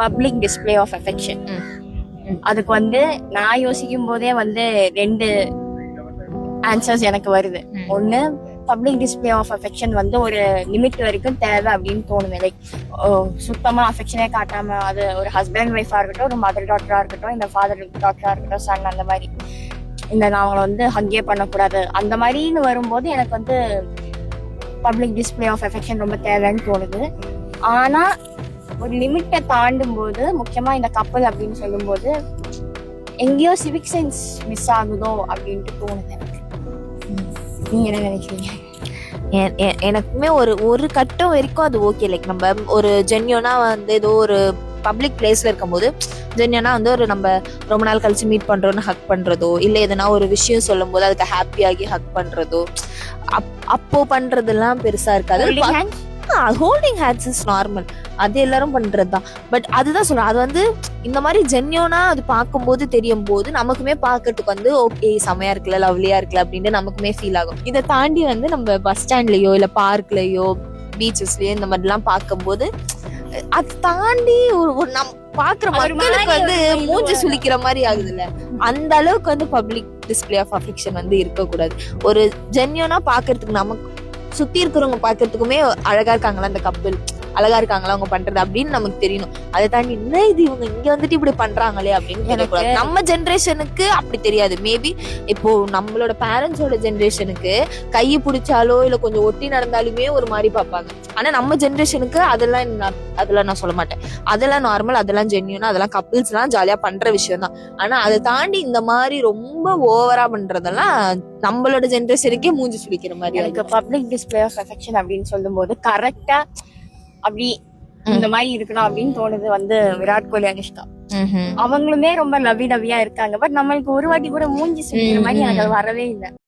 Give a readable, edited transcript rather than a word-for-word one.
Public display of affection. அதுக்கு வந்து நான் யோசிக்கும் போதே வந்து 2 ஆன்சர்ஸ் எனக்கு வருது. ஒண்ணு, பப்ளிக் டிஸ்பிளே ஆஃப் அஃபெக்ஷன் வந்து ஒரு லிமிட் வரைக்கும் தேவை அப்படின்னு தோணுது. லைக் சுத்தமா அஃபெக்ஷனே காட்டாம, அது ஒரு ஹஸ்பண்ட் ஒய்ஃபா இருக்கட்டும், ஒரு மதர் டாட்டரா இருக்கட்டும், இந்த ஃபாதர் டாட்டரா இருக்கட்டும், சன், அந்த மாதிரி இந்த நான் அவங்கள வந்து ஹக்கே பண்ணக்கூடாது அந்த மாதிரின்னு வரும்போது எனக்கு வந்து பப்ளிக் டிஸ்பிளே ஆஃப் அஃபெக்ஷன் ரொம்ப தேவைன்னு தோணுது. ஆனா ஒரு லிமிட்டை தாண்டும் போது, முக்கியமா இந்த கப்பல் அப்படின்னு சொல்லும்போது எங்கேயோ சிவிக் சென்ஸ் மிஸ் ஆகுதோ அப்படின்ட்டு தோணுது எனக்கு. நீங்க என்ன நினைக்கிறீங்க? எனக்குமே ஒரு கட்டம் வரைக்கும் அது ஓகே. லைக் நம்ம ஒரு ஜென்யூனா வந்து ஏதோ ஒரு பப்ளிக் பிளேஸ்ல இருக்கும்போது ஜென்யூனா வந்து ஒரு நம்ம ரொம்ப நாள் கழிச்சு மீட் பண்றோம்னு ஹக் பண்றதோ, இல்ல எதனா ஒரு விஷயம் சொல்லும் போது அதுக்கு ஹாப்பியாகி ஹக் பண்றதோ, அப்போ பண்றதெல்லாம் பெருசா இருக்காது. ஹோல்டிங் ஹேண்ட்ஸ் இஸ் நார்மல், அது எல்லாரும் பண்றதுதான். பட் அதுதான் சொல்றேன், அது வந்து இந்த மாதிரி ஜென்யூனா அது பார்க்கும்போது தெரியும் போது நமக்குமே பார்க்கறதுக்கு வந்து ஓகே செமையா இருக்குல்ல, லவ்லியா இருக்குல்ல அப்படின்னு நமக்குமே ஃபீல் ஆகும். இதை தாண்டி வந்து நம்ம பஸ் ஸ்டாண்ட்லயோ இல்ல பார்க்லயோ பீச்சஸ்லயோ இந்த மாதிரி எல்லாம் பார்க்கும்போது அது தாண்டி ஒரு நம் பாக்குற மக்களுக்கு வந்து மூஞ்சி சுளிக்கிற மாதிரி ஆகுதுல்ல, அந்த அளவுக்கு வந்து பப்ளிக் டிஸ்பிளே ஆஃப் அஃபெக்ஷன் வந்து இருக்கக்கூடாது. ஒரு ஜென்யூனா பாக்குறதுக்கு, நமக்கு சுத்தி இருக்கிறவங்க பாக்குறதுக்குமே அழகா இருக்காங்களா அந்த கப்பல், அழகா இருக்காங்களா அவங்க பண்றது அப்படின்னு நமக்கு தெரியணும். அதை தாண்டி என்ன இது இவங்க இங்க வந்துட்டு இப்படி பண்றாங்களே அப்படின்னு தெரியக்கூடாது. நம்ம ஜென்ரேஷனுக்கு அப்படி தெரியாது. மேபி இப்போ நம்மளோட பேரண்ட்ஸோட ஜென்ரேஷனுக்கு கையை பிடிச்சாலோ இல்ல கொஞ்சம் ஒட்டி நடந்தாலுமே ஒரு மாதிரி பார்ப்பாங்க. ஆனா நம்ம ஜென்ரேஷனுக்கு அதெல்லாம் நான் சொல்ல மாட்டேன், அதெல்லாம் நார்மல், அதெல்லாம் ஜென்யூனா, அதெல்லாம் கப்பிள்ஸ் எல்லாம் ஜாலியா பண்ற விஷயம் தான். ஆனா அதை தாண்டி இந்த மாதிரி ரொம்ப ஓவரா பண்றதெல்லாம் நம்மளோட ஜென்ரேஷனுக்கே மூஞ்சி சுளிக்கிற மாதிரி. எனக்கு பப்ளிக் டிஸ்பிளே ஆஃப் அஃபெக்ஷன் அப்படின்னு சொல்லும் போது கரெக்டா அப்படி இந்த மாதிரி இருக்கணும் அப்படின்னு தோணுது வந்து விராட் கோலி, அனுஷ்கா. அவங்களுமே ரொம்ப லவ்வியா இருக்காங்க. பட் நம்மளுக்கு ஒரு வாட்டி கூட மூஞ்சி சுளிக்கிற மாதிரி எனக்கு அது வரவே இல்லை.